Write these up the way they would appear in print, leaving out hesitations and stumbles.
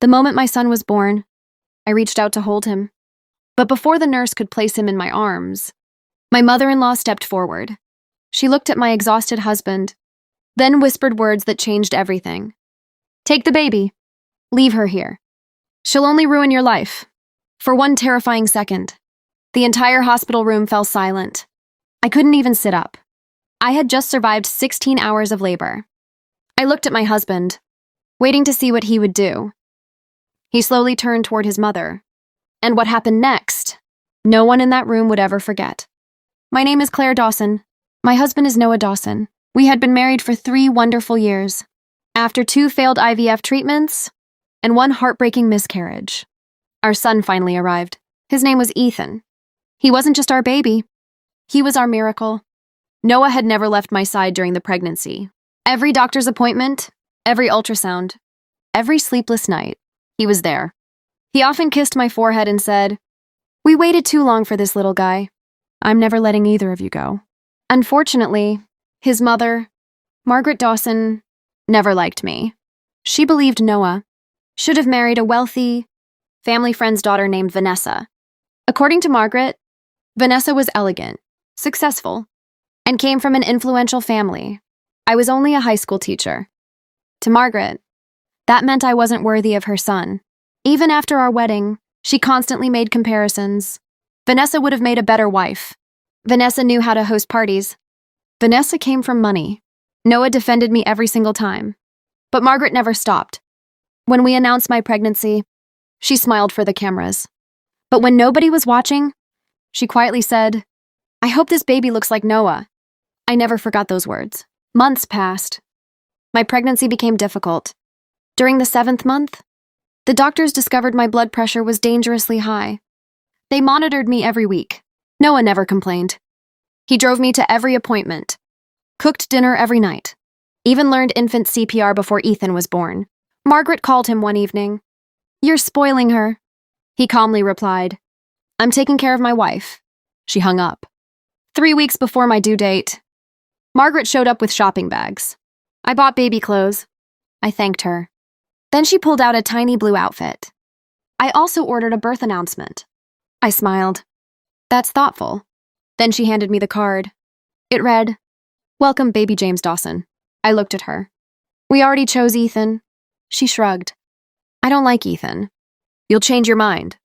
The moment my son was born, I reached out to hold him. But before the nurse could place him in my arms, my mother-in-law stepped forward. She looked at my exhausted husband, then whispered words that changed everything. "Take the baby. Leave her here. She'll only ruin your life." For one terrifying second, the entire hospital room fell silent. I couldn't even sit up. I had just survived 16 hours of labor. I looked at my husband, waiting to see what he would do. He slowly turned toward his mother. And what happened next, no one in that room would ever forget. "My name is Claire Dawson. My husband is Noah Dawson. We had been married for 3 wonderful years. After 2 failed IVF treatments and 1 heartbreaking miscarriage, our son finally arrived. His name was Ethan. He wasn't just our baby. He was our miracle." Noah had never left my side during the pregnancy. Every doctor's appointment, every ultrasound, every sleepless night, he was there. He often kissed my forehead and said, "We waited too long for this little guy. I'm never letting either of you go." Unfortunately, his mother, Margaret Dawson, never liked me. She believed Noah should have married a wealthy, family friend's daughter named Vanessa. According to Margaret, Vanessa was elegant, successful, and came from an influential family. I was only a high school teacher. To Margaret, that meant I wasn't worthy of her son. Even after our wedding, she constantly made comparisons. Vanessa would have made a better wife. Vanessa knew how to host parties. Vanessa came from money. Noah defended me every single time. But Margaret never stopped. When we announced my pregnancy, she smiled for the cameras. But when nobody was watching, she quietly said, "I hope this baby looks like Noah." I never forgot those words. Months passed. My pregnancy became difficult. During the 7th month, the doctors discovered my blood pressure was dangerously high. They monitored me every week. Noah never complained. He drove me to every appointment, cooked dinner every night, even learned infant CPR before Ethan was born. Margaret called him one evening. "You're spoiling her." He calmly replied, "I'm taking care of my wife." She hung up. 3 weeks before my due date, Margaret showed up with shopping bags. I bought baby clothes. I thanked her. Then she pulled out a tiny blue outfit. I also ordered a birth announcement. I smiled. "That's thoughtful." Then she handed me the card. It read, "Welcome, baby James Dawson." I looked at her. "We already chose Ethan." She shrugged. "I don't like Ethan." "You'll change your mind."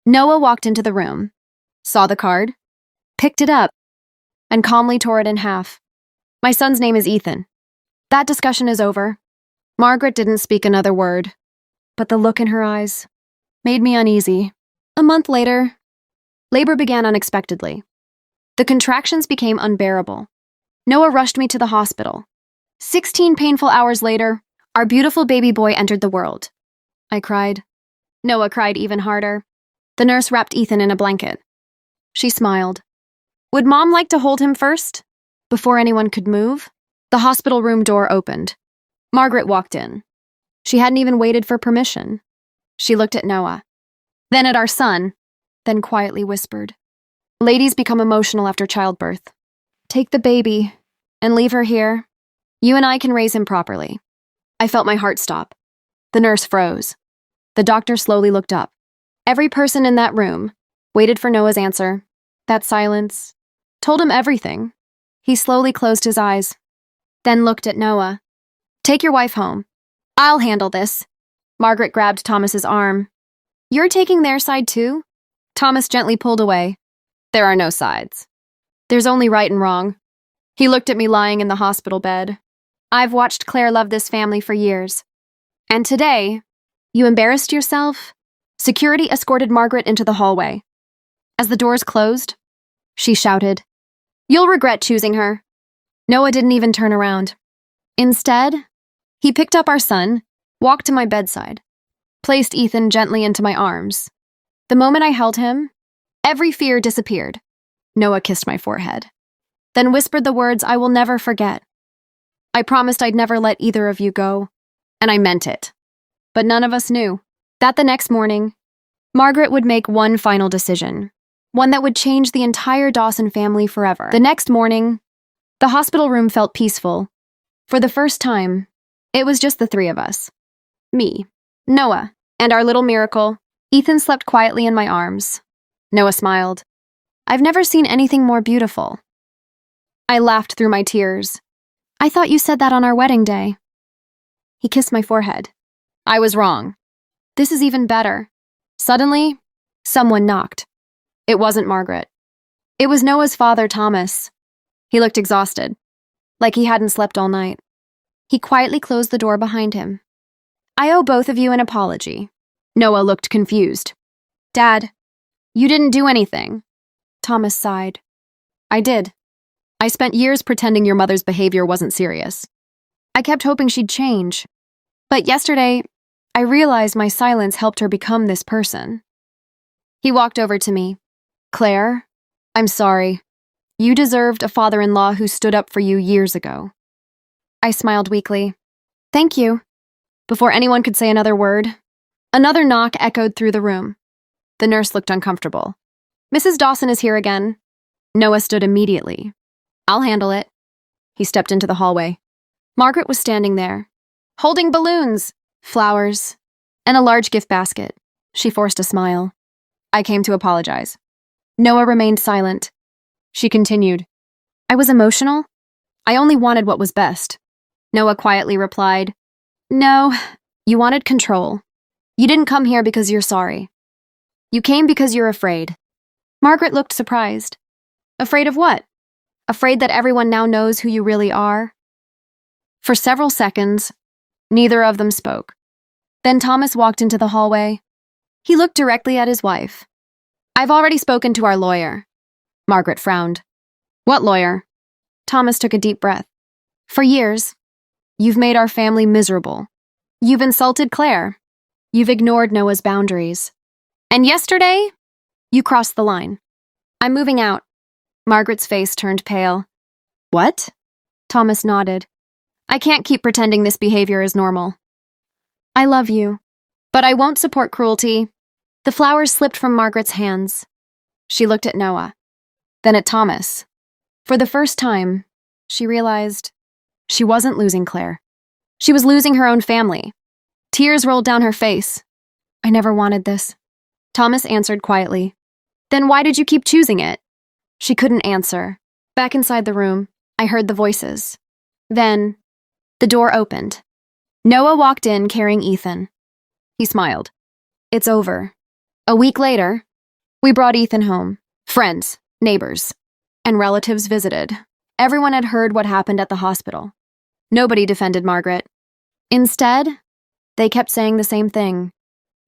Noah walked into the room, saw the card, picked it up, and calmly tore it in half. "My son's name is Ethan." That discussion is over. Margaret didn't speak another word, but the look in her eyes made me uneasy. A month later, labor began unexpectedly. The contractions became unbearable. Noah rushed me to the hospital. 16 painful hours later, our beautiful baby boy entered the world. I cried. Noah cried even harder. The nurse wrapped Ethan in a blanket. She smiled. "Would Mom like to hold him first?" Before anyone could move, the hospital room door opened. Margaret walked in. She hadn't even waited for permission. She looked at Noah, then at our son, then quietly whispered, "Ladies become emotional after childbirth. Take the baby and leave her here. You and I can raise him properly." I felt my heart stop. The nurse froze. The doctor slowly looked up. Every person in that room waited for Noah's answer. That silence told him everything. He slowly closed his eyes, then looked at Noah. "Take your wife home. I'll handle this." Margaret grabbed Thomas's arm. "You're taking their side too?" Thomas gently pulled away. "There are no sides. There's only right and wrong." He looked at me lying in the hospital bed. "I've watched Claire love this family for years. And today, you embarrassed yourself?" Security escorted Margaret into the hallway. As the doors closed, she shouted, "You'll regret choosing her." Noah didn't even turn around. Instead, he picked up our son, walked to my bedside, placed Ethan gently into my arms. The moment I held him, every fear disappeared. Noah kissed my forehead, then whispered the words I will never forget. "I promised I'd never let either of you go, and I meant it." But none of us knew that the next morning, Margaret would make one final decision, one that would change the entire Dawson family forever. The next morning, the hospital room felt peaceful. For the first time, it was just the 3 of us. Me, Noah, And our little miracle, Ethan slept quietly in my arms. Noah smiled. I've never seen anything more beautiful. I laughed through my tears. I thought you said that on our wedding day. He kissed my forehead. I was wrong. This is even better. Suddenly, someone knocked. It wasn't Margaret. It was Noah's father, Thomas. He looked exhausted, like he hadn't slept all night. He quietly closed the door behind him. I owe both of you an apology. Noah looked confused. Dad, you didn't do anything. Thomas sighed. I did. I spent years pretending your mother's behavior wasn't serious. I kept hoping she'd change. But yesterday, I realized my silence helped her become this person. He walked over to me. Claire, I'm sorry. You deserved a father-in-law who stood up for you years ago. I smiled weakly. Thank you. Before anyone could say another word, another knock echoed through the room. The nurse looked uncomfortable. Mrs. Dawson is here again. Noah stood immediately. I'll handle it. He stepped into the hallway. Margaret was standing there, holding balloons, flowers, and a large gift basket. She forced a smile. I came to apologize. Noah remained silent. She continued. I was emotional. I only wanted what was best. Noah quietly replied, No, you wanted control. You didn't come here because you're sorry. You came because you're afraid. Margaret looked surprised. Afraid of what? Afraid that everyone now knows who you really are? For several seconds, neither of them spoke. Then Thomas walked into the hallway. He looked directly at his wife. I've already spoken to our lawyer. Margaret frowned. What lawyer? Thomas took a deep breath. For years, you've made our family miserable. You've insulted Claire. You've ignored Noah's boundaries. And yesterday, you crossed the line. I'm moving out. Margaret's face turned pale. What? Thomas nodded. I can't keep pretending this behavior is normal. I love you, but I won't support cruelty. The flowers slipped from Margaret's hands. She looked at Noah, then at Thomas. For the first time, she realized she wasn't losing Claire. She was losing her own family. Tears rolled down her face. I never wanted this. Thomas answered quietly. Then why did you keep choosing it? She couldn't answer. Back inside the room, I heard the voices. Then, the door opened. Noah walked in carrying Ethan. He smiled. It's over. A week later, we brought Ethan home. Friends, neighbors, and relatives visited. Everyone had heard what happened at the hospital. Nobody defended Margaret. Instead, they kept saying the same thing.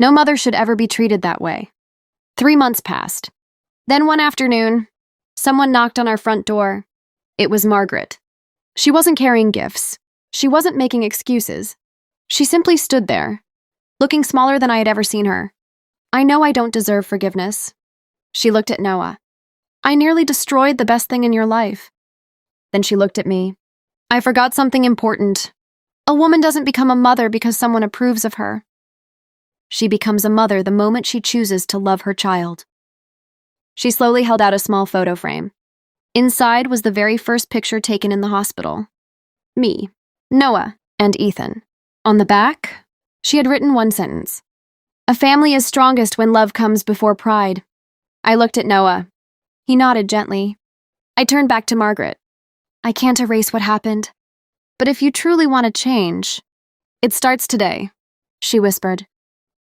No mother should ever be treated that way. 3 months passed. Then one afternoon, someone knocked on our front door. It was Margaret. She wasn't carrying gifts. She wasn't making excuses. She simply stood there, looking smaller than I had ever seen her. I know I don't deserve forgiveness. She looked at Noah. I nearly destroyed the best thing in your life. Then she looked at me. I forgot something important. A woman doesn't become a mother because someone approves of her. She becomes a mother the moment she chooses to love her child. She slowly held out a small photo frame. Inside was the very first picture taken in the hospital. Me, Noah, and Ethan. On the back, she had written one sentence. A family is strongest when love comes before pride. I looked at Noah. He nodded gently. I turned back to Margaret. I can't erase what happened. But if you truly want to change, it starts today, she whispered.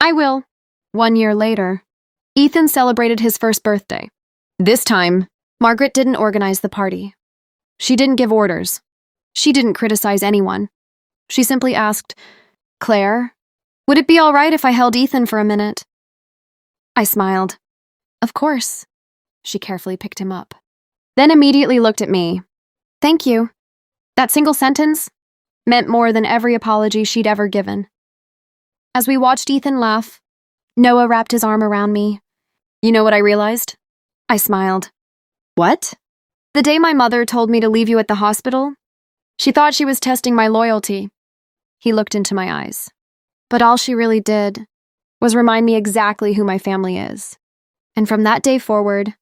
I will. 1 year later, Ethan celebrated his first birthday. This time, Margaret didn't organize the party. She didn't give orders. She didn't criticize anyone. She simply asked, Claire, would it be all right if I held Ethan for a minute? I smiled. Of course. She carefully picked him up. Then immediately looked at me. Thank you. That single sentence meant more than every apology she'd ever given. As we watched Ethan laugh, Noah wrapped his arm around me. You know what I realized? I smiled. What? The day my mother told me to leave you at the hospital, she thought she was testing my loyalty. He looked into my eyes. But all she really did was remind me exactly who my family is. And from that day forward,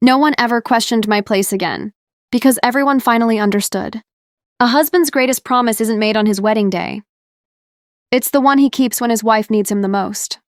no one ever questioned my place again, because everyone finally understood. A husband's greatest promise isn't made on his wedding day. It's the one he keeps when his wife needs him the most.